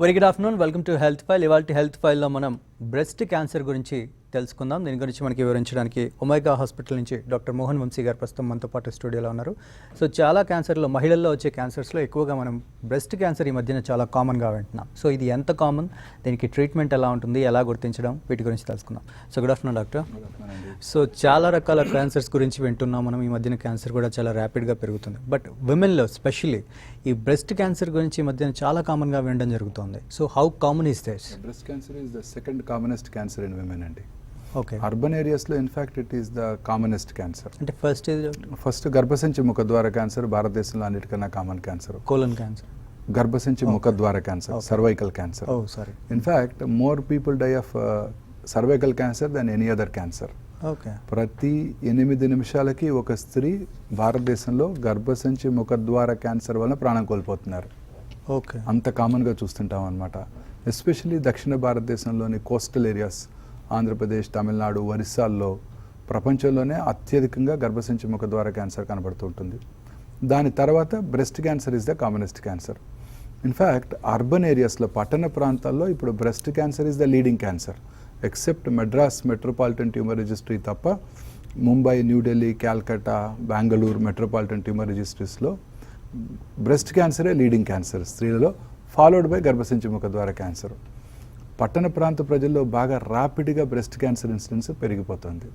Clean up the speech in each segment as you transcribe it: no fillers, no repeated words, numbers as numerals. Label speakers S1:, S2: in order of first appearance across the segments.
S1: Very good afternoon, welcome to health file. ఇవాళ health ఫైల్లో మనం బ్రెస్ట్ క్యాన్సర్ గురించి తెలుసుకుందాం. దీని గురించి మనకి వివరించడానికి ఒమేగా హాస్పిటల్ నుంచి డాక్టర్ మోహన్ వంశీ గారు ప్రస్తుతం మనతో పాటు స్టూడియోలో ఉన్నారు. సో చాలా క్యాన్సర్లో, మహిళల్లో వచ్చే క్యాన్సర్స్లో ఎక్కువగా మనం బ్రెస్ట్ క్యాన్సర్ ఈ మధ్యన చాలా కామన్గా వింటున్నాం. సో ఇది ఎంత కామన్, దీనికి ట్రీట్మెంట్ ఎలా ఉంటుంది, ఎలా గుర్తించడం, వీటి గురించి తెలుసుకుందాం. So good afternoon doctor. So చాలా రకాల క్యాన్సర్స్ గురించి వింటున్నాం మనం. ఈ మధ్యన క్యాన్సర్ కూడా చాలా ర్యాపిడ్గా పెరుగుతుంది. బట్ విమెన్లో స్పెషల్లీ ఈ బ్రెస్ట్ క్యాన్సర్ గురించి ఈ మధ్యన చాలా కామన్గా వినడం జరుగుతుంది. So how common is this?
S2: Breast cancer is the second commonest cancer in women అండి.
S1: ఓకే.
S2: అర్బన్ ఏరియాస్లో in fact it is the commonest cancer.
S1: అంటే
S2: ఫస్ట్ గర్భసంచి ముఖద్వార క్యాన్సర్ భారతదేశంలో అన్నిటికన్నా కామన్ క్యాన్సర్.
S1: కోలన్ క్యాన్సర్,
S2: గర్భసంచి ముఖద్వార cancer, cervical cancer. In fact more people die of cervical cancer than any other cancer.
S1: Okay.
S2: ప్రతి 8 నిమిషాలకి ఒక స్త్రీ భారతదేశంలో గర్భసంచి ముఖద్వార క్యాన్సర్ వల్ల ప్రాణం కోల్పోతున్నారు.
S1: ఓకే.
S2: అంత కామన్గా చూస్తుంటాం అనమాట. ఎస్పెషల్లీ దక్షిణ భారతదేశంలోని కోస్టల్ ఏరియాస్, ఆంధ్రప్రదేశ్, తమిళనాడు, ఒరిస్సాల్లో ప్రపంచంలోనే అత్యధికంగా గర్భసంచి ముఖద్వార క్యాన్సర్ కనబడుతూ ఉంటుంది. దాని తర్వాత breast cancer is the commonest cancer. In fact urban ఏరియాస్లో, పట్టణ ప్రాంతాల్లో ఇప్పుడు breast cancer is the leading cancer. Except Madras metropolitan tumour registry తప్ప ముంబై, న్యూఢిల్లీ, క్యాల్కటా, బెంగళూరు మెట్రోపాలిటన్ ట్యూమర్ రిజిస్ట్రీస్లో బ్రెస్ట్ క్యాన్సరే లీడింగ్ క్యాన్సర్ స్త్రీలలో, ఫాలోడ్ బై గర్భసంచి ముఖద్వార క్యాన్సర్. పట్టణ ప్రాంత ప్రజల్లో బాగా ర్యాపిడ్గా బ్రెస్ట్ క్యాన్సర్ ఇన్సిడెన్స్ పెరిగిపోతుంది.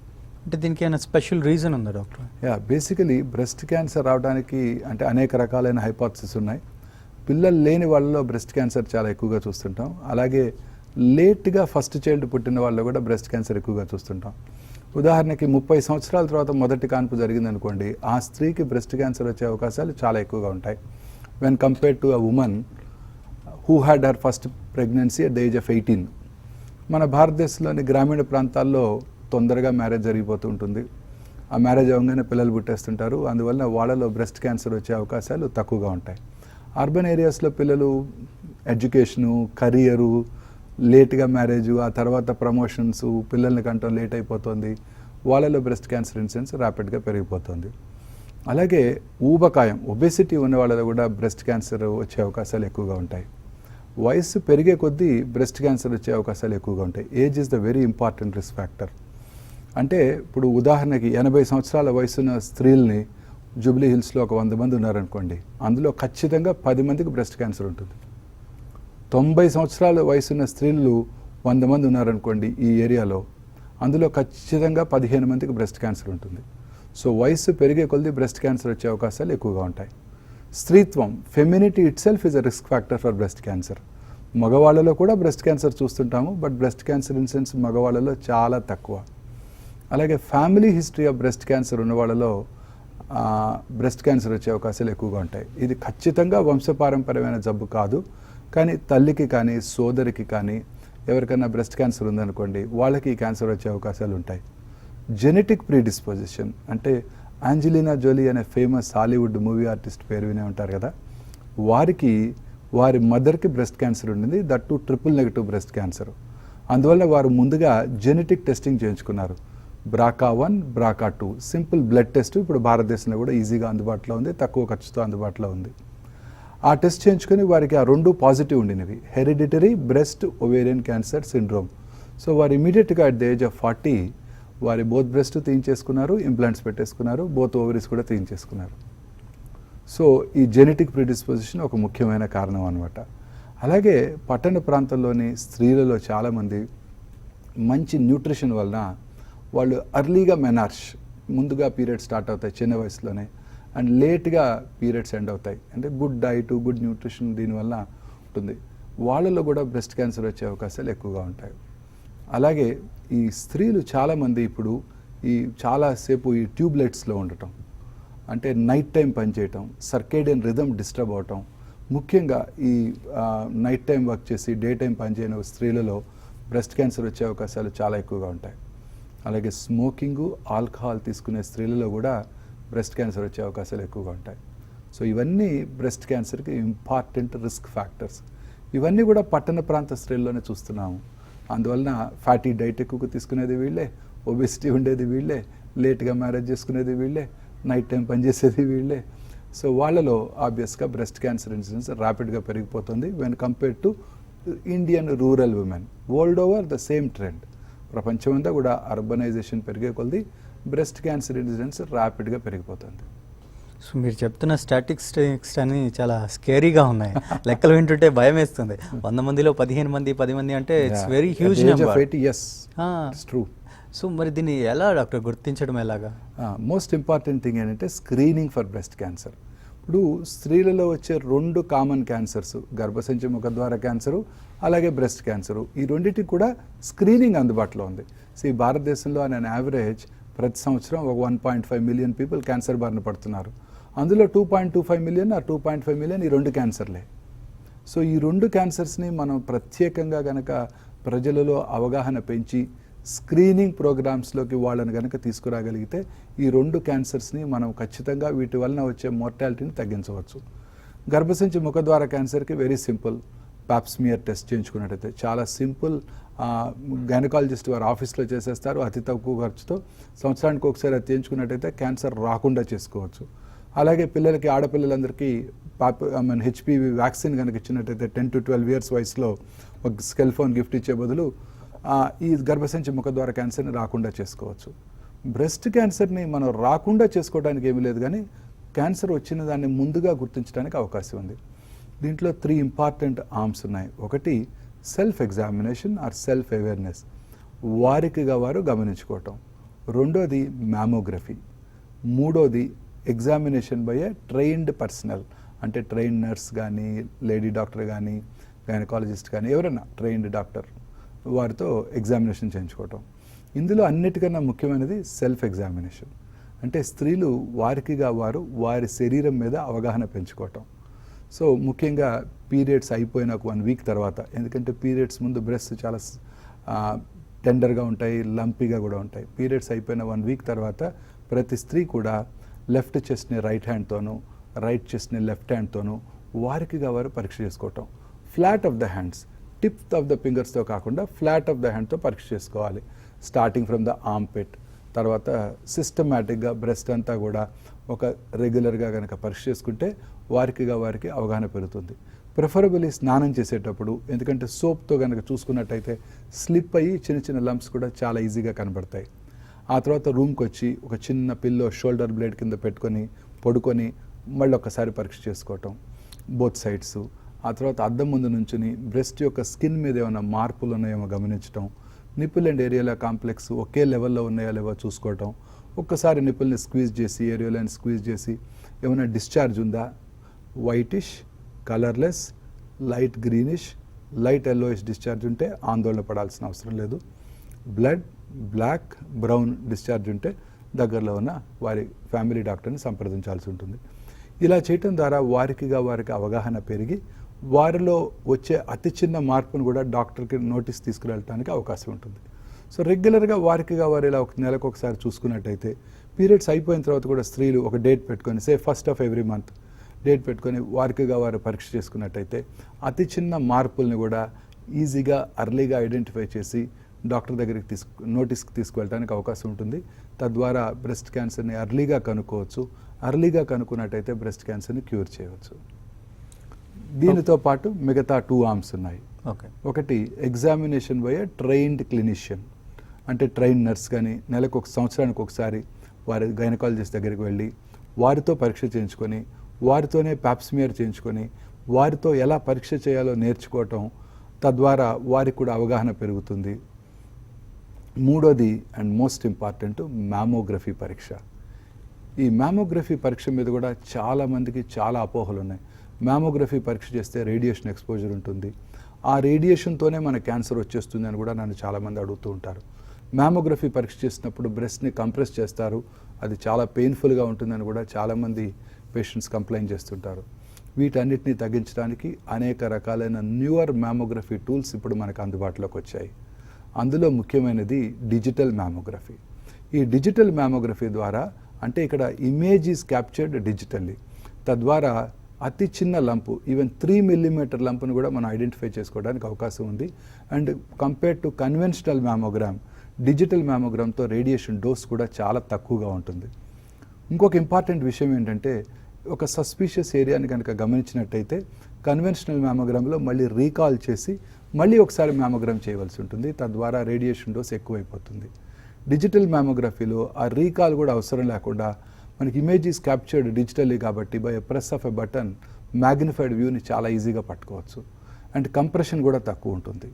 S1: అంటే దీనికి ఏమైనా స్పెషల్ రీజన్ ఉందా డాక్టర్?
S2: బేసికలీ బ్రెస్ట్ క్యాన్సర్ రావడానికి అంటే అనేక రకాలైన హైపోథసిస్ ఉన్నాయి. పిల్లలు లేని వాళ్ళలో బ్రెస్ట్ క్యాన్సర్ చాలా ఎక్కువగా చూస్తుంటాం. అలాగే లేట్గా ఫస్ట్ చైల్డ్ పుట్టిన వాళ్ళు కూడా బ్రెస్ట్ క్యాన్సర్ ఎక్కువగా చూస్తుంటాం. ఉదాహరణకి 30 సంవత్సరాల తర్వాత మొదటి కాన్పు జరిగిందనుకోండి, ఆ స్త్రీకి బ్రెస్ట్ క్యాన్సర్ వచ్చే అవకాశాలు చాలా ఎక్కువగా ఉంటాయి when compared to a woman who had her first pregnancy at the age of 18. మన భారతదేశంలోని గ్రామీణ ప్రాంతాల్లో తొందరగా మ్యారేజ్ జరిగిపోతూ ఉంటుంది. ఆ మ్యారేజ్ అవ్వగానే పిల్లలు పుట్టేస్తుంటారు. అందువల్ల వాళ్ళలో బ్రెస్ట్ క్యాన్సర్ వచ్చే అవకాశాలు తక్కువగా ఉంటాయి. అర్బన్ ఏరియాస్లో పిల్లలు ఎడ్యుకేషను, కెరియరు, లేట్గా మ్యారేజు, ఆ తర్వాత ప్రమోషన్స్, పిల్లల్ని కంటం లేట్ అయిపోతుంది. వాళ్ళలో బ్రెస్ట్ క్యాన్సర్ ఇన్సిడెన్స్ ర్యాపిడ్గా పెరిగిపోతుంది. అలాగే ఊబకాయం, ఒబెసిటీ ఉన్న వాళ్ళలో కూడా బ్రెస్ట్ క్యాన్సర్ వచ్చే అవకాశాలు ఎక్కువగా ఉంటాయి. వయస్సు పెరిగే కొద్దీ బ్రెస్ట్ క్యాన్సర్ వచ్చే అవకాశాలు ఎక్కువగా ఉంటాయి. Age is the very important risk factor. అంటే ఇప్పుడు ఉదాహరణకి 80 సంవత్సరాల వయసున్న స్త్రీల్ని జూబ్లీ హిల్స్లో ఒక 100 మంది ఉన్నారనుకోండి, అందులో ఖచ్చితంగా 10 మందికి బ్రెస్ట్ క్యాన్సర్ ఉంటుంది. 90 సంవత్సరాల వయసున్న స్త్రీలు 100 మంది ఉన్నారనుకోండి ఈ ఏరియాలో, అందులో ఖచ్చితంగా 15 మందికి బ్రెస్ట్ క్యాన్సర్ ఉంటుంది. సో వయస్సు పెరిగే కొద్దీ బ్రెస్ట్ క్యాన్సర్ వచ్చే అవకాశాలు ఎక్కువగా ఉంటాయి. స్త్రీత్వం, femininity itself is a risk factor for breast cancer. మగవాళ్ళలో కూడా బ్రెస్ట్ క్యాన్సర్ చూస్తుంటాము, బట్ బ్రెస్ట్ క్యాన్సర్ ఇన్సిడెన్స్ మగవాళ్ళలో చాలా తక్కువ. అలాగే family history of breast cancer ఉన్న వాళ్ళలో బ్రెస్ట్ క్యాన్సర్ వచ్చే అవకాశాలు ఎక్కువగా ఉంటాయి. ఇది ఖచ్చితంగా వంశపారంపర్యమైన జబ్బు కాదు, కానీ తల్లికి కానీ సోదరికి కానీ ఎవరికైనా బ్రెస్ట్ క్యాన్సర్ ఉందనుకోండి, వాళ్ళకి ఈ క్యాన్సర్ వచ్చే అవకాశాలు ఉంటాయి. జెనెటిక్ ప్రీడిస్పోజిషన్ అంటే యాంజెలినా జోలీ అనే ఫేమస్ హాలీవుడ్ మూవీ ఆర్టిస్ట్ పేరు వినే ఉంటారు కదా, వారికి వారి మదర్కి బ్రెస్ట్ క్యాన్సర్ ఉండింది, that to triple-negative breast cancer. అందువల్ల వారు ముందుగా జెనెటిక్ టెస్టింగ్ చేయించుకున్నారు. BRCA1, BRCA2 simple blood test ఇప్పుడు భారతదేశంలో కూడా ఈజీగా అందుబాటులో ఉంది, తక్కువ ఖర్చుతో అందుబాటులో ఉంది. ఆ టెస్ట్ చేయించుకొని వారికి ఆ 2 పాజిటివ్ ఉండినవి, hereditary breast ovarian cancer syndrome. So వారు ఇమీడియట్గా అట్ ద ఏజ్ ఆఫ్ 40 వారి బోత్ బ్రెస్ట్ తీయించేసుకున్నారు, ఇంప్లాంట్స్ పెట్టేసుకున్నారు, బోత్ ఓవరీస్ కూడా తీయించేసుకున్నారు. సో ఈ జెనెటిక్ ప్రిడిస్పోజిషన్ ఒక ముఖ్యమైన కారణం అనమాట. అలాగే పట్టణ ప్రాంతంలోని స్త్రీలలో చాలామంది మంచి న్యూట్రిషన్ వలన వాళ్ళు అర్లీగా మెనార్ష్, ముందుగా పీరియడ్స్ స్టార్ట్ అవుతాయి చిన్న వయసులోనే, అండ్ లేట్గా పీరియడ్స్ ఎండ్ అవుతాయి. అంటే గుడ్ డైట్, గుడ్ న్యూట్రిషన్ దీనివల్ల ఉంటుంది. వాళ్ళలో కూడా బ్రెస్ట్ క్యాన్సర్ వచ్చే అవకాశాలు ఎక్కువగా ఉంటాయి. అలాగే ఈ స్త్రీలు చాలామంది ఇప్పుడు చాలాసేపు ఈ ట్యూబ్లైట్స్లో ఉండటం, అంటే నైట్ టైం పనిచేయటం, సర్కేడియన్ రిథమ్ డిస్టర్బ్ అవటం, ముఖ్యంగా ఈ నైట్ టైం వర్క్ చేసి డే టైం పనిచేయని స్త్రీలలో బ్రెస్ట్ క్యాన్సర్ వచ్చే అవకాశాలు చాలా ఎక్కువగా ఉంటాయి. అలాగే స్మోకింగు, ఆల్కహాల్ తీసుకునే స్త్రీలలో కూడా బ్రెస్ట్ క్యాన్సర్ వచ్చే అవకాశాలు ఎక్కువగా ఉంటాయి. సో ఇవన్నీ బ్రెస్ట్ క్యాన్సర్కి ఇంపార్టెంట్ రిస్క్ ఫ్యాక్టర్స్. ఇవన్నీ కూడా పట్టణ ప్రాంత స్త్రీల్లోనే చూస్తున్నాము. అందువలన ఫ్యాటీ డైట్ ఎక్కువగా తీసుకునేది వీళ్ళే, ఒబెసిటీ ఉండేది వీళ్ళే, లేట్గా మ్యారేజ్ చేసుకునేది వీళ్ళే, నైట్ టైం పనిచేసేది వీళ్ళే. సో వాళ్ళలో ఆబ్వియస్గా బ్రెస్ట్ క్యాన్సర్ ఇన్సిడెన్స్ ర్యాపిడ్గా పెరిగిపోతుంది when compared to Indian rural women. World over the same trend. ప్రపంచమంతా కూడా అర్బనైజేషన్ పెరిగే కొలది బ్రెస్ట్ క్యాన్సర్ ఇన్సిడెన్స్ ర్యాపిడ్గా పెరిగిపోతుంది.
S1: సో మీరు చెప్తున్న స్టాటిస్టిక్స్ అని చాలా స్కేరీగా ఉన్నాయి. లెక్కలు వింటుంటే భయం వేస్తుంది. 100 మందిలో 15 మంది 10 మంది అంటే it's very huge number.
S2: True.
S1: So మరి దీన్ని ఎలా డాక్టర్ గుర్తించడం ఎలాగా?
S2: మోస్ట్ ఇంపార్టెంట్ థింగ్ ఏంటంటే స్క్రీనింగ్ ఫర్ బ్రెస్ట్ క్యాన్సర్. ఇప్పుడు స్త్రీలలో వచ్చే 2 కామన్ క్యాన్సర్స్, గర్భసంచి ముఖద్వార క్యాన్సరు అలాగే బ్రెస్ట్ క్యాన్సరు, ఈ రెండింటికి కూడా స్క్రీనింగ్ అందుబాటులో ఉంది. సో ఈ భారతదేశంలో ఆన్ యావరేజ్ ప్రతి సంవత్సరం ఒక 1.5 మిలియన్ పీపుల్ క్యాన్సర్ బారిన పడుతున్నారు. అందులో 2.25 మిలియన్ ఆ 2.5 మిలియన్ ఈ 2 క్యాన్సర్లే. సో ఈ 2 క్యాన్సర్స్ని మనం ప్రత్యేకంగా గనక ప్రజలలో అవగాహన పెంచి స్క్రీనింగ్ ప్రోగ్రామ్స్లోకి వాళ్ళని కనుక తీసుకురాగలిగితే ఈ 2 క్యాన్సర్స్ని మనం ఖచ్చితంగా వీటి వలన వచ్చే మోర్టాలిటీని తగ్గించవచ్చు. గర్భసంచి ముఖద్వార క్యాన్సర్కి వెరీ సింపుల్, పాప్స్మియర్ టెస్ట్ చేయించుకున్నట్టయితే చాలా సింపుల్. గైనకాలజిస్ట్ వారు ఆఫీస్లో చేసేస్తారు అతి తక్కువ ఖర్చుతో. సంవత్సరానికి ఒకసారి అది చేయించుకున్నట్టయితే క్యాన్సర్ రాకుండా చేసుకోవచ్చు. అలాగే పిల్లలకి, ఆడపిల్లలందరికీ హెచ్పివి వ్యాక్సిన్ కనుక ఇచ్చినట్టయితే 10 to 12 ఇయర్స్ వయసులో ఒక సెల్ ఫోన్ గిఫ్ట్ ఇచ్చే బదులు ఈ గర్భసంచి ముఖద్వార క్యాన్సర్ని రాకుండా చేసుకోవచ్చు. బ్రెస్ట్ క్యాన్సర్ని మనం రాకుండా చేసుకోవడానికి ఏమీ లేదు, కానీ క్యాన్సర్ వచ్చిన దాన్ని ముందుగా గుర్తించడానికి అవకాశం ఉంది. దీంట్లో 3 ఇంపార్టెంట్ ఆర్మ్స్ ఉన్నాయి. ఒకటి self examination or self awareness, వారికిగా వారు గమనించుకోవటం. రెండోది మ్యామోగ్రఫీ. మూడోది examination by a trained personnel, అంటే ట్రైన్డ్ నర్స్ కానీ, లేడీ డాక్టర్ కానీ, గైనకాలజిస్ట్ కానీ, ఎవరైనా ట్రైన్డ్ డాక్టర్ వారితో ఎగ్జామినేషన్ చేయించుకోవటం. ఇందులో అన్నిటికన్నా ముఖ్యమైనది సెల్ఫ్ ఎగ్జామినేషన్. అంటే స్త్రీలు వారికిగా వారు వారి శరీరం మీద అవగాహన పెంచుకోవటం. సో ముఖ్యంగా పీరియడ్స్ అయిపోయిన ఒక 1 వీక్ తర్వాత, ఎందుకంటే పీరియడ్స్ ముందు బ్రెస్ట్ చాలా టెండర్గా ఉంటాయి, లంపీగా కూడా ఉంటాయి. పీరియడ్స్ అయిపోయిన 1 వీక్ తర్వాత ప్రతి స్త్రీ కూడా లెఫ్ట్ చెస్ట్ని రైట్ హ్యాండ్తోనూ, రైట్ చెస్ట్ని లెఫ్ట్ హ్యాండ్తోనూ వారికిగా వారు పరీక్ష చేసుకోవటం. Flat of the hands, tip of the ఫింగర్స్తో కాకుండా ఫ్లాట్ ఆఫ్ ద హ్యాండ్తో పరీక్ష చేసుకోవాలి. స్టార్టింగ్ ఫ్రమ్ ద ఆర్మ్పిట్, తర్వాత సిస్టమేటిక్గా బ్రెస్ట్ అంతా కూడా ఒక రెగ్యులర్గా కనుక పరీక్ష చేసుకుంటే వారికిగా వారికి అవగాహన పెరుగుతుంది. ప్రిఫరబుల్లీ స్నానం చేసేటప్పుడు, ఎందుకంటే సోప్తో కనుక చూసుకున్నట్టయితే స్లిప్ అయ్యి చిన్న చిన్న లంప్స్ కూడా చాలా ఈజీగా కనబడతాయి. ఆ తర్వాత రూమ్కి వచ్చి ఒక చిన్న పిల్లో షోల్డర్ బ్లేడ్ కింద పెట్టుకొని పడుకొని మళ్ళీ ఒకసారి పరీక్ష చేసుకోవటం బోత్ సైడ్స్. ఆ తర్వాత అద్దం ముందు నుంచుని బ్రెస్ట్ యొక్క స్కిన్ మీద ఏమైనా మార్పులు ఉన్నాయేమో గమనించడం, నిప్పుల్ అండ్ ఏరియోలా కాంప్లెక్స్ ఒకే లెవెల్లో ఉన్నాయో లేవో చూసుకోవటం. ఒక్కసారి నిప్పుల్ని స్క్వీజ్ చేసి, ఏరియోలాని స్క్వీజ్ చేసి ఏమైనా డిశ్చార్జ్ ఉందా, whitish, colourless, light greenish, light yellowish discharge ఉంటే ఆందోళన పడాల్సిన అవసరం లేదు. బ్లడ్, బ్లాక్, బ్రౌన్ డిశ్చార్జ్ ఉంటే దగ్గరలో ఉన్న వారి ఫ్యామిలీ డాక్టర్ని సంప్రదించాల్సి ఉంటుంది. ఇలా చేయటం ద్వారా వారికిగా వారికి అవగాహన పెరిగి వారిలో వచ్చే అతి చిన్న మార్పును కూడా డాక్టర్కి నోటీస్ తీసుకువెళ్ళటానికి అవకాశం ఉంటుంది. సో రెగ్యులర్గా వారికిగా వారు ఇలా ఒక నెలకు ఒకసారి చూసుకున్నట్టయితే, పీరియడ్స్ అయిపోయిన తర్వాత కూడా స్త్రీలు ఒక డేట్ పెట్టుకొని, సే 1st of every month date పెట్టుకొని వారికిగా వారు పరీక్ష చేసుకున్నట్టయితే అతి చిన్న మార్పుల్ని కూడా ఈజీగా అర్లీగా ఐడెంటిఫై చేసి డాక్టర్ దగ్గరికి నోటీస్కి తీసుకువెళ్ళడానికి అవకాశం ఉంటుంది. తద్వారా బ్రెస్ట్ క్యాన్సర్ని అర్లీగా కనుక్కోవచ్చు. అర్లీగా కనుక్కున్నట్టయితే బ్రెస్ట్ క్యాన్సర్ని క్యూర్ చేయవచ్చు. దీనితో పాటు మిగతా 2 ఆర్మ్స్ ఉన్నాయి. ఒకటి examination by a trained clinician, అంటే ట్రైన్ నర్స్ కానీ నెలకు సంవత్సరానికి ఒకసారి వారి గైనకాలజిస్ట్ దగ్గరికి వెళ్ళి వారితో పరీక్ష చేయించుకొని, వారితోనే పాప్స్మియర్ చేయించుకొని, వారితో ఎలా పరీక్ష చేయాలో నేర్చుకోవటం. తద్వారా వారికి కూడా అవగాహన పెరుగుతుంది. మూడోది అండ్ మోస్ట్ ఇంపార్టెంట్ మ్యామోగ్రఫీ పరీక్ష. ఈ మ్యామోగ్రఫీ పరీక్ష మీద కూడా చాలామందికి చాలా అపోహలు ఉన్నాయి. మ్యామోగ్రఫీ పరీక్ష చేస్తే రేడియేషన్ ఎక్స్పోజర్ ఉంటుంది, ఆ రేడియేషన్తోనే మన క్యాన్సర్ వచ్చేస్తుంది అని కూడా నన్ను చాలామంది అడుగుతూ ఉంటారు. మ్యామోగ్రఫీ పరీక్ష చేసినప్పుడు బ్రెస్ట్ని కంప్రెస్ చేస్తారు, అది చాలా పెయిన్ఫుల్గా ఉంటుందని కూడా చాలామంది పేషెంట్స్ కంప్లైంట్ చేస్తుంటారు. వీటన్నిటిని తగ్గించడానికి అనేక రకాలైన న్యూయర్ మ్యామోగ్రఫీ టూల్స్ ఇప్పుడు మనకు అందుబాటులోకి వచ్చాయి. అందులో ముఖ్యమైనది డిజిటల్ మ్యామోగ్రఫీ. ఈ డిజిటల్ మ్యామోగ్రఫీ ద్వారా, అంటే ఇక్కడ ఇమేజ్ ఈజ్ క్యాప్చర్డ్ డిజిటల్లీ, తద్వారా అతి చిన్న లంపు, ఈవెన్ 3 millimeter లంపును కూడా మనం ఐడెంటిఫై చేసుకోవడానికి అవకాశం ఉంది. And compared to conventional mammogram, digital మ్యామోగ్రామ్తో రేడియేషన్ డోస్ కూడా చాలా తక్కువగా ఉంటుంది. ఇంకొక ఇంపార్టెంట్ విషయం ఏంటంటే, ఒక సస్పీషియస్ ఏరియాని కనుక గమనించినట్టయితే కన్వెన్షనల్ మ్యామోగ్రామ్లో మళ్ళీ రీకాల్ చేసి మళ్ళీ ఒకసారి మ్యామోగ్రామ్ చేయవలసి ఉంటుంది. తద్వారా రేడియేషన్ డోస్ ఎక్కువైపోతుంది. డిజిటల్ మ్యామోగ్రఫీలో ఆ రీకాల్ కూడా అవసరం లేకుండా మనకి ఇమేజ్ ఈజ్ క్యాప్చర్డ్ డిజిటల్లీ కాబట్టి by press of a button magnified వ్యూని చాలా ఈజీగా పట్టుకోవచ్చు. అండ్ కంప్రెషన్ కూడా తక్కువ ఉంటుంది.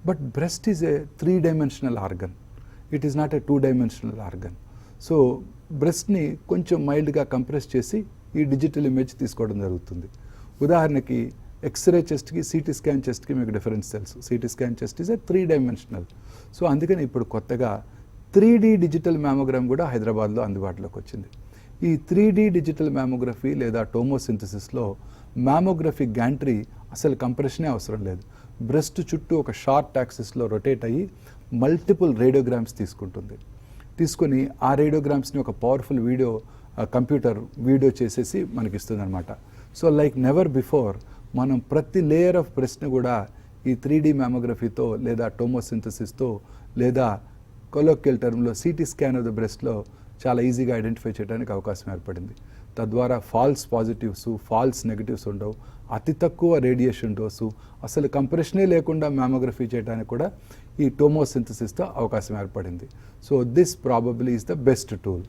S2: But breast is a 3-dimensional organ. It is not a 2-dimensional organ. So బ్రెస్ట్ని కొంచెం మైల్డ్గా కంప్రెస్ చేసి ఈ డిజిటల్ ఇమేజ్ తీసుకోవడం జరుగుతుంది. ఉదాహరణకి ఎక్స్రే చెస్ట్కి సిటీ స్కాన్ చెస్ట్కి మీకు డిఫరెన్స్ తెలుసు. CT scan chest is a 3-dimensional. So అందుకని ఇప్పుడు కొత్తగా 3D డిజిటల్ మ్యామోగ్రామ్ కూడా హైదరాబాద్లో అందుబాటులోకి వచ్చింది. ఈ 3D డిజిటల్ మ్యామోగ్రఫీ లేదా టోమోసింథసిస్లో మ్యామోగ్రఫీ గ్యాంట్రీ అసలు కంప్రెషనే అవసరం లేదు. బ్రెస్ట్ చుట్టూ ఒక షార్ట్ యాక్సిస్లో రొటేట్ అయ్యి మల్టిపుల్ రేడియోగ్రామ్స్ తీసుకొని ఆ రేడియోగ్రామ్స్ని ఒక పవర్ఫుల్ కంప్యూటర్ వీడియో చేసేసి మనకి ఇస్తుంది అనమాట. సో లైక్ నెవర్ బిఫోర్ మనం ప్రతి లేయర్ ఆఫ్ బ్రెస్ట్ని కూడా ఈ 3D మ్యామోగ్రఫీతో లేదా టోమోసింథసిస్తో లేదా కొలోక్యల్ టర్మ్లో సిటీ స్కాన్ ఆఫ్ ద బ్రెస్ట్లో చాలా ఈజీగా ఐడెంటిఫై చేయడానికి అవకాశం ఏర్పడింది. తద్వారా ఫాల్స్ పాజిటివ్స్, ఫాల్స్ నెగిటివ్స్ ఉండవు. అతి తక్కువ రేడియేషన్ డోసు, అసలు కంప్రెషనే లేకుండా మ్యామోగ్రఫీ చేయడానికి కూడా ఈ టోమోసింథసిస్తో అవకాశం ఏర్పడింది. So this probably is the best tool.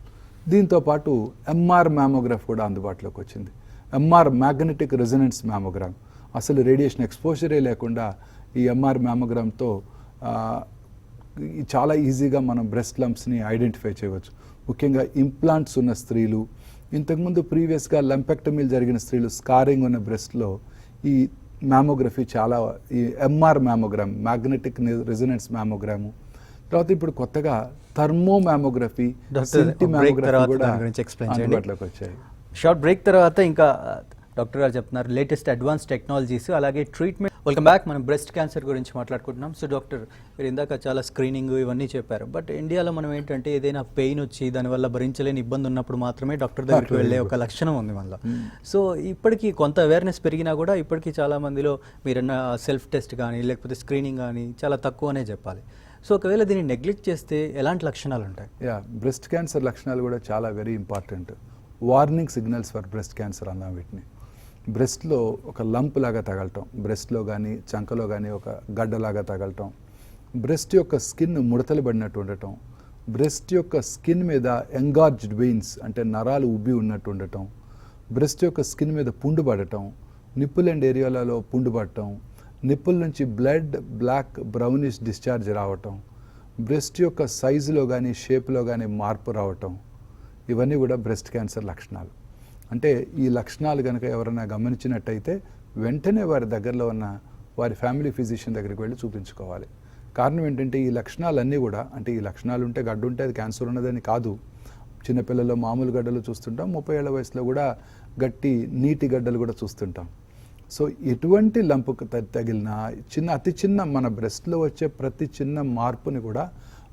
S2: దీంతోపాటు ఎంఆర్ మ్యామోగ్రాఫ్ కూడా అందుబాటులోకి వచ్చింది. ఎంఆర్ మ్యాగ్నెటిక్ రెజొనెన్స్ మ్యామోగ్రామ్, అసలు రేడియేషన్ ఎక్స్పోజరే లేకుండా ఈ ఎంఆర్ మ్యామోగ్రామ్తో చాలా ఈజీగా మనం బ్రెస్ట్ లంప్స్ని ఐడెంటిఫై చేయవచ్చు. ముఖ్యంగా ఇంప్లాంట్స్ ఉన్న స్త్రీలు, ఇంతకుముందు ప్రీవియస్గా లంపెక్టమీలు జరిగిన స్త్రీలు, స్కారింగ్ ఉన్న బ్రెస్ట్లో ఈ మ్యామోగ్రఫీ చాలా, ఈ MR mammogram, magnetic resonance mammogram, తర్వాత ఇప్పుడు కొత్తగా థర్మో మ్యామోగ్రఫీ, సిటీ మ్యామోగ్రఫీ కూడా అందుబాటులోకి వచ్చాయి.
S1: షార్ట్ బ్రేక్ తర్వాత ఇంకా డాక్టర్ గారు చెప్తున్నారు లేటెస్ట్ అడ్వాన్స్ టెక్నాలజీస్ అలాగే ట్రీట్మెంట్. Welcome back. మనం బ్రెస్ట్ క్యాన్సర్ గురించి మాట్లాడుకుంటున్నాం. సో డాక్టర్, మీరు ఇందాక చాలా స్క్రీనింగ్ ఇవన్నీ చెప్పారు. బట్ ఇండియాలో మనం ఏంటంటే ఏదైనా పెయిన్ వచ్చి దానివల్ల భరించలేని ఇబ్బంది ఉన్నప్పుడు మాత్రమే డాక్టర్ దగ్గరికి వెళ్ళే ఒక లక్షణం ఉంది మనలో. సో ఇప్పటికీ కొంత అవేర్నెస్ పెరిగినా కూడా ఇప్పటికీ చాలా మందిలో మీరన్న సెల్ఫ్ టెస్ట్ కానీ లేకపోతే స్క్రీనింగ్ కానీ చాలా తక్కువనే చెప్పాలి. సో ఒకవేళ దీన్ని నెగ్లెక్ట్ చేస్తే ఎలాంటి లక్షణాలు ఉంటాయి?
S2: బ్రెస్ట్ క్యాన్సర్ లక్షణాలు కూడా చాలా very important. Warning signals for breast cancer అన్నాం వీటిని. బ్రెస్ట్లో ఒక లంప్ లాగా తగలటం, బ్రెస్ట్లో కానీ చంకలో కానీ ఒక గడ్డలాగా తగలటం, బ్రెస్ట్ యొక్క స్కిన్ ముడతలు పడినట్టు ఉండటం, బ్రెస్ట్ యొక్క స్కిన్ మీద ఎంగార్జ్డ్ వెయిన్స్ అంటే నరాలు ఉబ్బి ఉన్నట్టు ఉండటం, బ్రెస్ట్ యొక్క స్కిన్ మీద పుండు పడటం, నిప్పుల్ అండ్ ఏరియాలలో పుండు పడటం, నిప్పుల నుంచి బ్లడ్ బ్లాక్ బ్రౌనిష్ డిశ్చార్జ్ రావటం, బ్రెస్ట్ యొక్క సైజులో కానీ షేప్లో కానీ మార్పు రావటం, ఇవన్నీ కూడా బ్రెస్ట్ క్యాన్సర్ లక్షణాలు. అంటే ఈ లక్షణాలు కనుక ఎవరైనా గమనించినట్టయితే వెంటనే వారి దగ్గరలో ఉన్న వారి ఫ్యామిలీ ఫిజిషియన్ దగ్గరికి వెళ్ళి చూపించుకోవాలి. కారణం ఏంటంటే ఈ లక్షణాలన్నీ కూడా, అంటే ఈ లక్షణాలు ఉంటే గడ్డ ఉంటే అది క్యాన్సర్ ఉన్నదని కాదు. చిన్నపిల్లల్లో మామూలు గడ్డలు చూస్తుంటాం, 30 ఏళ్ల వయసులో కూడా గట్టి నీటి గడ్డలు కూడా చూస్తుంటాం. సో ఎటువంటి లంపుకు తగిలినా అతి చిన్న మన బ్రెస్ట్లో వచ్చే ప్రతి చిన్న మార్పుని కూడా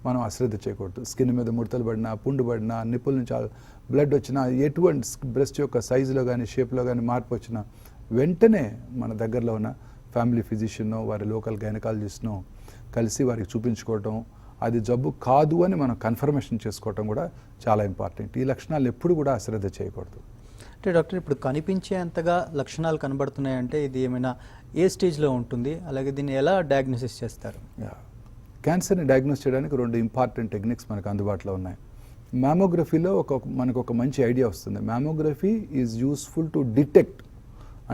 S2: మనం అశ్రద్ధ చేయకూడదు. స్కిన్ మీద ముడతలు పడినా, పుండు పడినా, నిప్పుల నుంచి బ్లడ్ వచ్చినా, ఎటువంటి బ్రెస్ట్ యొక్క సైజులో కానీ షేప్లో కానీ మార్పు వచ్చినా వెంటనే మన దగ్గరలో ఉన్న ఫ్యామిలీ ఫిజిషియన్నో వారి లోకల్ గైనకాలజిస్ట్నో కలిసి వారికి చూపించుకోవటం, అది జబ్బు కాదు అని మనం కన్ఫర్మేషన్ చేసుకోవటం కూడా చాలా ఇంపార్టెంట్. ఈ లక్షణాలు ఎప్పుడు కూడా అశ్రద్ధ చేయకూడదు.
S1: అంటే డాక్టర్, ఇప్పుడు కనిపించేంతగా లక్షణాలు కనబడుతున్నాయంటే ఇది ఏమైనా ఏ స్టేజ్లో ఉంటుంది, అలాగే దీన్ని ఎలా డయాగ్నోసిస్ చేస్తారు?
S2: క్యాన్సర్ని డయాగ్నోస్ చేయడానికి 2 ఇంపార్టెంట్ టెక్నిక్స్ మనకు అందుబాటులో ఉన్నాయి. మ్యామోగ్రఫీలో మనకు ఒక మంచి ఐడియా వస్తుంది. Mammography is useful to detect,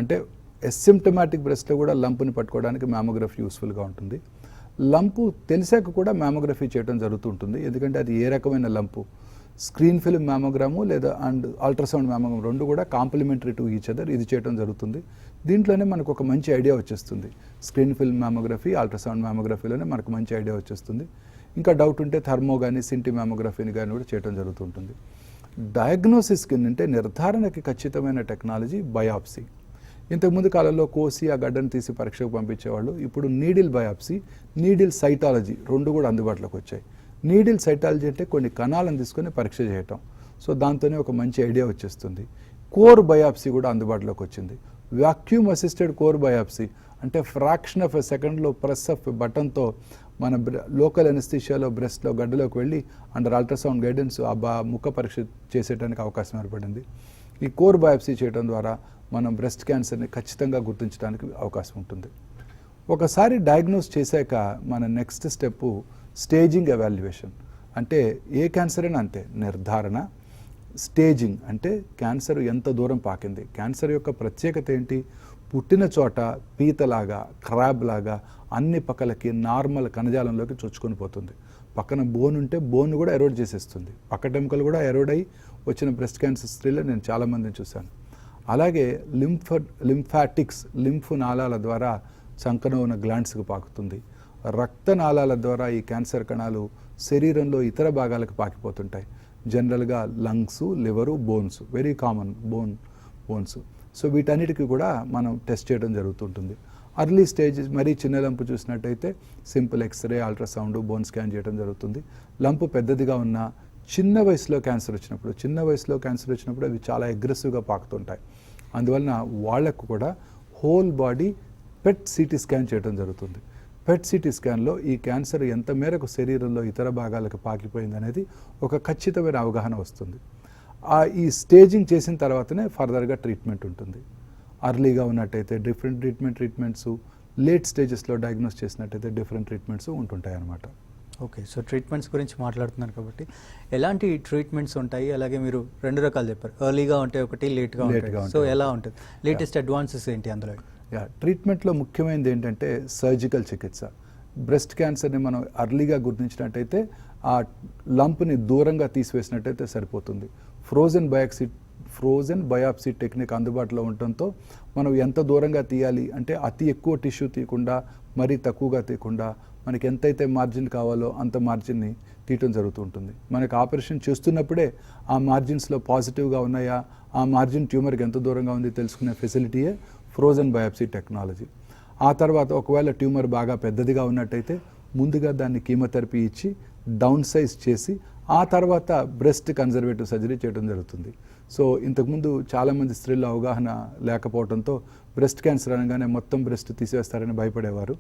S2: అంటే ఎసిమ్టమాటిక్ బ్రెస్ట్లో కూడా లంపుని పట్టుకోవడానికి మ్యామోగ్రఫీ యూస్ఫుల్గా ఉంటుంది. లంపు తెలిసాక కూడా మ్యామోగ్రఫీ చేయడం జరుగుతుంటుంది. ఎందుకంటే అది ఏ రకమైన లంపు, స్క్రీన్ ఫిల్మ్ మ్యామోగ్రాము లేదా అండ్ అల్ట్రాసౌండ్ మ్యామోగ్రామ్ 2 కూడా కాంప్లిమెంటరీ టు ఈచ్ అదర్. ఇది చేయడం జరుగుతుంది. దీంట్లోనే మనకు ఒక మంచి ఐడియా వచ్చేస్తుంది. స్క్రీన్ ఫిల్మ్ మ్యామోగ్రఫీ, అల్ట్రాసౌండ్ మ్యామోగ్రఫీలోనే మనకు మంచి ఐడియా వచ్చేస్తుంది. ఇంకా డౌట్ ఉంటే థర్మో కానీ సింటి మ్యామోగ్రఫీని కానీ కూడా చేయడం జరుగుతుంటుంది. డయాగ్నోసిస్ అంటే నిర్ధారణకి ఖచ్చితమైన టెక్నాలజీ బయాప్సీ. ఇంతకుముందు కాలంలో కోసి ఆ గడ్డను తీసి పరీక్షకు పంపించేవాళ్ళు. ఇప్పుడు నీడిల్ బయాప్సీ, నీడిల్ సైటాలజీ 2 కూడా అందుబాటులోకి వచ్చాయి. నీడిల్ సైటాలజీ అంటే కొన్ని కణాలను తీసుకొని పరీక్ష చేయటం. సో దాంతోనే ఒక మంచి ఐడియా వచ్చేస్తుంది. కోర్ బయాప్సీ కూడా అందుబాటులోకి వచ్చింది. వాక్యూమ్ అసిస్టెడ్ కోర్ బయాప్సీ అంటే ఫ్రాక్షన్ ఆఫ్ ఎ సెకండ్లో ప్రెస్ ఆఫ్ బటన్తో మన లోకల్ ఎనస్థీషియాలో బ్రెస్ట్లో గడ్డలోకి వెళ్ళి అండర్ అల్ట్రాసౌండ్ గైడెన్స్ ఆ ముఖ పరీక్ష చేసేయడానికి అవకాశం ఏర్పడింది. ఈ కోర్ బయాప్సీ చేయడం ద్వారా మనం బ్రెస్ట్ క్యాన్సర్ని ఖచ్చితంగా గుర్తించడానికి అవకాశం ఉంటుంది. ఒకసారి డయాగ్నోస్ చేశాక మన నెక్స్ట్ స్టెప్ స్టేజింగ్ ఎవాల్యుయేషన్. అంటే ఏ క్యాన్సర్ అయినా అంతే, నిర్ధారణ, స్టేజింగ్ అంటే క్యాన్సర్ ఎంత దూరం పాకింది, క్యాన్సర్ యొక్క ప్రత్యేకత ఏంటి, పుట్టిన చోట పీతలాగా క్రాబ్ లాగా అన్ని పక్కలకి నార్మల్ కణజాలంలోకి చొచ్చుకొని పోతుంది. పక్కన బోన్ ఉంటే బోన్ కూడా ఎరోడ్ చేసేస్తుంది, పక్కటెముకలు కూడా ఎరోడ్ అయ్యి వచ్చిన బ్రెస్ట్ క్యాన్సర్ స్త్రీలో నేను చాలామందిని చూశాను. అలాగే లింఫాటిక్స్ లింఫ్ నాళాల ద్వారా చంకన ఉన్న గ్లాండ్స్కి పాకుతుంది. రక్తనాళాల ద్వారా ఈ క్యాన్సర్ కణాలు శరీరంలో ఇతర భాగాలకు పాకిపోతుంటాయి. జనరల్గా lungs, liver, bones, very common bones. So వీటన్నిటికీ కూడా మనం టెస్ట్ చేయడం జరుగుతుంటుంది. అర్లీ స్టేజ్ మరీ చిన్న లంపు చూసినట్టయితే simple x ray, ultrasound, bone scan చేయడం జరుగుతుంది. లంపు పెద్దదిగా ఉన్న చిన్న వయసులో క్యాన్సర్ వచ్చినప్పుడు అవి చాలా అగ్రెసివ్గా పాకుతుంటాయి. అందువలన వాళ్లకు కూడా whole body PET CT scan చేయడం జరుగుతుంది. పెట్ సిటీ స్కాన్లో ఈ క్యాన్సర్ ఎంత మేరకు శరీరంలో ఇతర భాగాలకు పాకిపోయింది అనేది ఒక ఖచ్చితమైన అవగాహన వస్తుంది. ఈ స్టేజింగ్ చేసిన తర్వాతనే ఫర్దర్గా ట్రీట్మెంట్ ఉంటుంది. అర్లీగా ఉన్నట్టయితే డిఫరెంట్ ట్రీట్మెంట్స్, లేట్ స్టేజెస్లో డయాగ్నోస్ చేసినట్టయితే డిఫరెంట్ ట్రీట్మెంట్స్ ఉంటుంటాయి అన్నమాట.
S1: ఓకే, సో ట్రీట్మెంట్స్ గురించి మాట్లాడుతున్నారు కాబట్టి ఎలాంటి ట్రీట్మెంట్స్ ఉంటాయి? అలాగే మీరు 2 రకాలు చెప్పారు, ఎర్లీగా ఉంటాయి ఒకటి, లేట్గా ఉంటాయి. సో ఎలా ఉంటుంది, లేటెస్ట్ అడ్వాన్సెస్ ఏంటి అందులో?
S2: ట్రీట్మెంట్లో ముఖ్యమైనది ఏంటంటే సర్జికల్ చికిత్స. బ్రెస్ట్ క్యాన్సర్ని మనం అర్లీగా గుర్తించినట్టయితే ఆ లంప్ని దూరంగా తీసివేసినట్టయితే సరిపోతుంది. ఫ్రోజన్ బయాప్సీ టెక్నిక్ అందుబాటులో ఉండటంతో మనం ఎంత దూరంగా తీయాలి అంటే అతి ఎక్కువ టిష్యూ తీయకుండా, మరీ తక్కువగా తీయకుండా, మనకి ఎంతైతే మార్జిన్ కావాలో అంత మార్జిన్ని తీయటం జరుగుతూ ఉంటుంది. మనకి ఆపరేషన్ చేస్తున్నప్పుడే ఆ మార్జిన్స్లో పాజిటివ్గా ఉన్నాయా, ఆ మార్జిన్ ట్యూమర్కి ఎంత దూరంగా ఉంది తెలుసుకునే ఫెసిలిటీయే ఫ్రోజన్ బయాప్సీ టెక్నాలజీ. ఆ తర్వాత ఒకవేళ ట్యూమర్ బాగా పెద్దదిగా ఉన్నట్టయితే ముందుగా దాన్ని కీమోథెరపీ ఇచ్చి డౌన్ సైజ్ చేసి ఆ తర్వాత బ్రెస్ట్ కన్జర్వేటివ్ సర్జరీ చేయడం జరుగుతుంది. సో ఇంతకుముందు చాలామంది స్త్రీల అవగాహన లేకపోవడంతో బ్రెస్ట్ క్యాన్సర్ అనగానే మొత్తం బ్రెస్ట్ తీసేస్తారని భయపడేవారు.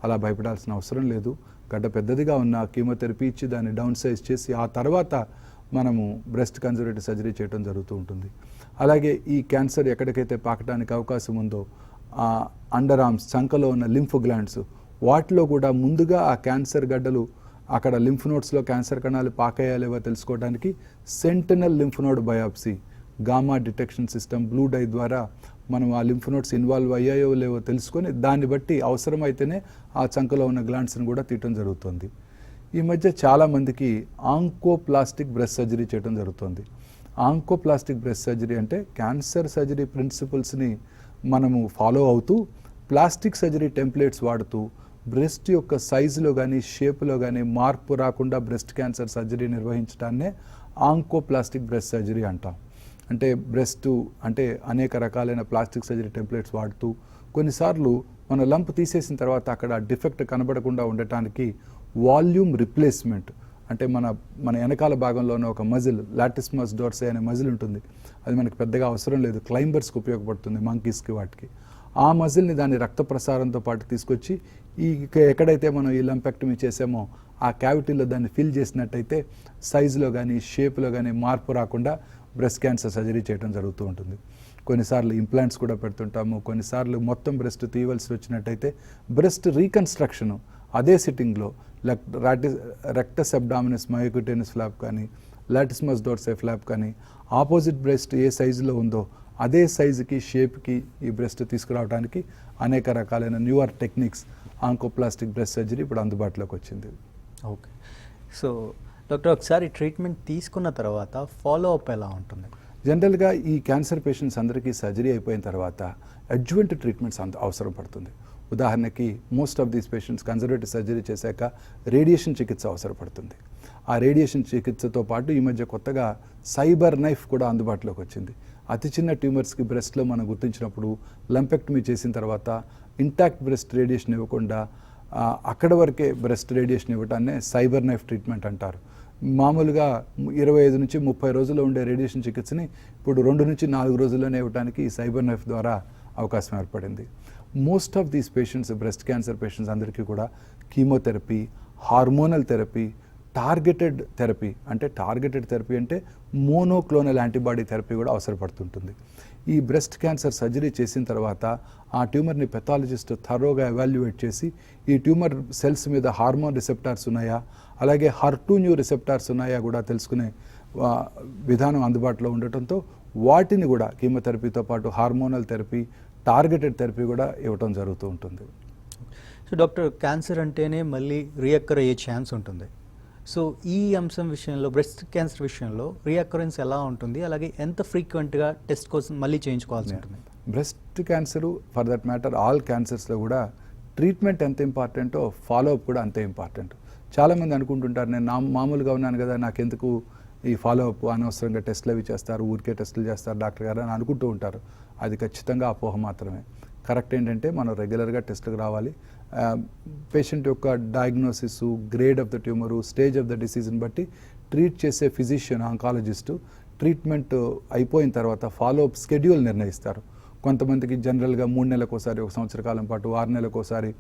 S2: అలా భయపడాల్సిన అవసరం లేదు. గడ్డ పెద్దదిగా ఉన్న కీమోథెరపీ ఇచ్చి దాన్ని డౌన్ సైజ్ చేసి ఆ తర్వాత మనము బ్రెస్ట్ కన్జర్వేటివ్ సర్జరీ చేయడం జరుగుతూ ఉంటుంది. అలాగే ఈ క్యాన్సర్ ఎక్కడికైతే పాకడానికి అవకాశం ఉందో అండర్ ఆర్మ్స్, చంకలో ఉన్న లింఫ్ గ్లాండ్స్, వాటిలో కూడా ముందుగా ఆ క్యాన్సర్ గడ్డలు అక్కడ లింఫ్ నోడ్స్లో క్యాన్సర్ కణాలు పాకేయాలేవో తెలుసుకోవడానికి sentinel lymph node biopsy, gamma detection system, blue dye ద్వారా మనం ఆ లింఫ్ నోడ్స్ ఇన్వాల్వ్ అయ్యాయో లేవో తెలుసుకొని దాన్ని బట్టి అవసరమైతేనే ఆ చంకలో ఉన్న గ్లాండ్స్ని కూడా తీయటం జరుగుతుంది. ఈ మధ్య చాలామందికి ఆంకోప్లాస్టిక్ బ్రెస్ట్ సర్జరీ చేయడం జరుగుతుంది. ఆంకోప్లాస్టిక్ బ్రెస్ట్ సర్జరీ అంటే క్యాన్సర్ సర్జరీ ప్రిన్సిపల్స్ని మనము ఫాలో అవుతూ ప్లాస్టిక్ సర్జరీ టెంప్లెట్స్ వాడుతూ బ్రెస్ట్ యొక్క సైజులో కానీ షేప్లో కానీ మార్పు రాకుండా బ్రెస్ట్ క్యాన్సర్ సర్జరీ నిర్వహించడాన్నే ఆంకోప్లాస్టిక్ బ్రెస్ట్ సర్జరీ అంటాం. అంటే బ్రెస్ట్ అంటే అనేక రకాలైన ప్లాస్టిక్ సర్జరీ టెంప్లెట్స్ వాడుతూ కొన్నిసార్లు మన లంప్ తీసేసిన తర్వాత అక్కడ డిఫెక్ట్ కనబడకుండా ఉండటానికి వాల్యూమ్ రిప్లేస్మెంట్ అంటే మన వెనకాల భాగంలోనే ఒక మజిల్, లాటిస్మస్ డోర్సే అనే మజిల్ ఉంటుంది. అది మనకు పెద్దగా అవసరం లేదు, క్లైంబర్స్కి ఉపయోగపడుతుంది, మంకీస్కి, వాటికి. ఆ మజిల్ని దాని రక్త ప్రసారంతో పాటు తీసుకొచ్చి ఎక్కడైతే మనం ఈ లంపెక్టమీ చేసామో ఆ క్యావిటీలో దాన్ని ఫిల్ చేసినట్టయితే సైజులో కానీ షేప్లో కానీ మార్పు రాకుండా బ్రెస్ట్ క్యాన్సర్ సర్జరీ చేయడం జరుగుతూ ఉంటుంది. కొన్నిసార్లు ఇంప్లాంట్స్ కూడా పెడుతుంటాము. కొన్నిసార్లు మొత్తం బ్రెస్ట్ తీయవలసి వచ్చినట్టయితే బ్రెస్ట్ రీకన్స్ట్రక్షను అదే సిట్టింగ్లో రెక్టస్ అబ్డామినస్ మయోక్యూటేనస్ ఫ్లాప్ కానీ లాటిస్మస్ డోర్సే ఫ్లాప్ కానీ ఆపోజిట్ బ్రెస్ట్ ఏ సైజులో ఉందో అదే సైజుకి షేప్కి ఈ బ్రెస్ట్ తీసుకురావడానికి అనేక రకాలైన newer techniques oncoplastic breast surgery ఇప్పుడు అందుబాటులోకి వచ్చింది.
S1: ఓకే, సో డాక్టర్ ఒకసారి ట్రీట్మెంట్ తీసుకున్న తర్వాత ఫాలో అప్ ఎలా ఉంటుంది?
S2: జనరల్గా ఈ క్యాన్సర్ పేషెంట్స్ అందరికీ సర్జరీ అయిపోయిన తర్వాత అడ్జువెంట్ ట్రీట్మెంట్స్ అవసరం పడుతుంది. ఉదాహరణకి most of these patients conservative surgery చేశాక రేడియేషన్ చికిత్స అవసరపడుతుంది. ఆ రేడియేషన్ చికిత్సతో పాటు ఈ మధ్య కొత్తగా సైబర్ నైఫ్ కూడా అందుబాటులోకి వచ్చింది. అతి చిన్న ట్యూమర్స్కి బ్రెస్ట్లో మనం గుర్తించినప్పుడు లంపెక్టమీ చేసిన తర్వాత ఇంటాక్ట్ బ్రెస్ట్ రేడియేషన్ ఇవ్వకుండా అక్కడ వరకే బ్రెస్ట్ రేడియేషన్ ఇవ్వటాన్నే సైబర్ నైఫ్ ట్రీట్మెంట్ అంటారు. మామూలుగా 25 నుంచి 30 రోజుల్లో ఉండే రేడియేషన్ చికిత్సని ఇప్పుడు 2 నుంచి 4 రోజుల్లోనే ఇవ్వడానికి ఈ సైబర్ నైఫ్ ద్వారా అవకాశం ఏర్పడింది. Most of these patients, breast cancer patients అందరికీ కూడా chemotherapy, hormonal therapy, targeted therapy అంటే మోనోక్లోనల్ యాంటీబాడీ థెరపీ కూడా అవసరపడుతుంటుంది. ఈ బ్రెస్ట్ క్యాన్సర్ సర్జరీ చేసిన తర్వాత ఆ ట్యూమర్ని పెథాలజిస్ట్ థరోగా ఎవాల్యుయేట్ చేసి ఈ ట్యూమర్ సెల్స్ మీద హార్మోన్ రిసెప్టార్స్ ఉన్నాయా, అలాగే HER2 రిసెప్టార్స్ ఉన్నాయా కూడా తెలుసుకునే విధానం అందుబాటులో ఉండటంతో వాటిని కూడా కీమోథెరపీతో పాటు హార్మోనల్ థెరపీ, టార్గెటెడ్ థెరపీ కూడా ఇవ్వటం జరుగుతూ ఉంటుంది.
S1: సో డాక్టర్, క్యాన్సర్ అంటేనే మళ్ళీ రీఅక్కర్ అయ్యే ఛాన్స్ ఉంటుంది. సో ఈ అంశం విషయంలో, బ్రెస్ట్ క్యాన్సర్ విషయంలో రీఅక్కరెన్స్ ఎలా ఉంటుంది, అలాగే ఎంత ఫ్రీక్వెంట్గా టెస్ట్ కోసం మళ్ళీ చేయించుకోవాల్సి ఉంటుంది?
S2: Breast cancer for that matter all క్యాన్సర్స్లో కూడా ట్రీట్మెంట్ ఎంత ఇంపార్టెంటో ఫాలోఅప్ కూడా అంతే ఇంపార్టెంట్. చాలామంది అనుకుంటుంటారు, నేను మామూలుగా ఉన్నాను కదా, నాకెందుకు ఈ ఫాలోఅప్, అనవసరంగా టెస్టులు అవి చేస్తారు, ఊరికే టెస్టులు చేస్తారు డాక్టర్ గారు అని అనుకుంటూ ఉంటారు. అది ఖచ్చితంగా అపోహ మాత్రమే. కరెక్ట్ ఏంటంటే మనం రెగ్యులర్గా టెస్టులకు రావాలి. పేషెంట్ యొక్క diagnosis, grade of the tumour, stage of the డిసీజ్ని బట్టి ట్రీట్ చేసే ఫిజిషియన్, ఆంకాలజిస్టు ట్రీట్మెంట్ అయిపోయిన తర్వాత ఫాలోఅప్ స్కెడ్యూల్ నిర్ణయిస్తారు. కొంతమందికి జనరల్గా 3 నెలలకు ఒకసారి, 1 సంవత్సర కాలం పాటు, 6 నెలలకు ఒకసారి,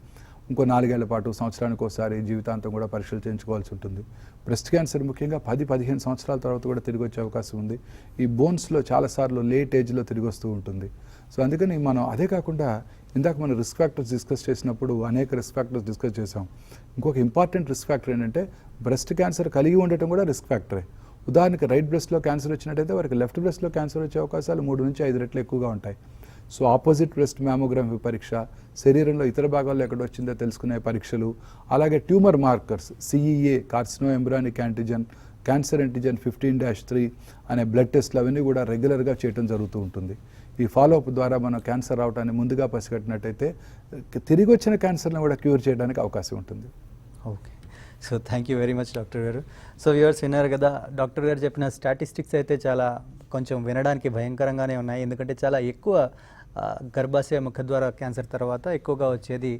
S2: ఇంకో 4 ఏళ్ల పాటు, సంవత్సరానికి ఒకసారి, జీవితాంతం కూడా పరీక్షలు చేయించుకోవాల్సి ఉంటుంది. బ్రెస్ట్ క్యాన్సర్ ముఖ్యంగా 10-15 సంవత్సరాల తర్వాత కూడా తిరిగి వచ్చే అవకాశం ఉంది. ఈ బోన్స్లో చాలాసార్లు లేట్ ఏజ్లో తిరిగి వస్తూ ఉంటుంది. సో అందుకని మనం అదే కాకుండా ఇందాక మనం రిస్క్ ఫ్యాక్టర్స్ డిస్కస్ చేసినప్పుడు అనేక రిస్క్ ఫ్యాక్టర్స్ డిస్కస్ చేసాం. ఇంకొక ఇంపార్టెంట్ రిస్క్ ఫ్యాక్టర్ ఏంటంటే బ్రెస్ట్ క్యాన్సర్ కలిగి ఉండటం కూడా రిస్క్ ఫ్యాక్టరే. ఉదాహరణకి రైట్ బ్రెస్ట్లో క్యాన్సర్ వచ్చినట్టయితే వారికి లెఫ్ట్ బ్రెస్ట్లో క్యాన్సర్ వచ్చే అవకాశాలు 3-5 రెట్లు ఎక్కువగా ఉంటాయి. సో ఆపోజిట్ బ్రెస్ట్ మ్యామోగ్రఫీ పరీక్ష, శరీరంలో ఇతర భాగాల్లో ఎక్కడ వచ్చిందో తెలుసుకునే పరీక్షలు, అలాగే tumour markers CEA, carcino embryonic antigen, cancer antigen 15-3 అనే బ్లడ్ టెస్ట్లు అవన్నీ కూడా రెగ్యులర్గా చేయడం జరుగుతూ ఉంటుంది. ఈ ఫాలోఅప్ ద్వారా మనం క్యాన్సర్ రావటాన్ని ముందుగా పసిగట్టినట్టయితే తిరిగి వచ్చిన క్యాన్సర్ని కూడా క్యూర్ చేయడానికి అవకాశం ఉంటుంది.
S1: Okay, so thank you very much doctor గారు. సో వ్యూవర్స్ విన్నారు కదా, డాక్టర్ గారు చెప్పిన స్టాటిస్టిక్స్ అయితే చాలా కొంచెం వినడానికి భయంకరంగానే ఉన్నాయి. ఎందుకంటే చాలా ఎక్కువ గర్భాశయ ముఖద్వార క్యాన్సర్ తర్వాత ఎక్కువగా వచ్చేది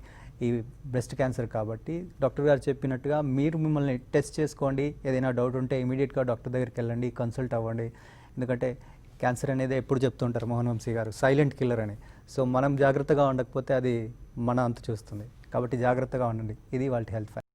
S1: ఈ బ్రెస్ట్ క్యాన్సర్. కాబట్టి డాక్టర్ గారు చెప్పినట్టుగా మీరు మిమ్మల్ని టెస్ట్ చేసుకోండి. ఏదైనా డౌట్ ఉంటే ఇమీడియట్గా డాక్టర్ దగ్గరికి వెళ్ళండి, కన్సల్ట్ అవ్వండి. ఎందుకంటే క్యాన్సర్ అనేది ఎప్పుడు చెప్తుంటారు మోహన్ వంశీ గారు, సైలెంట్ కిల్లర్ అని. సో మనం జాగ్రత్తగా ఉండకపోతే అది మన అంతు చూస్తుంది. కాబట్టి జాగ్రత్తగా ఉండండి. ఇది వాళ్ళ హెల్త్ ఫ్యాక్ట్.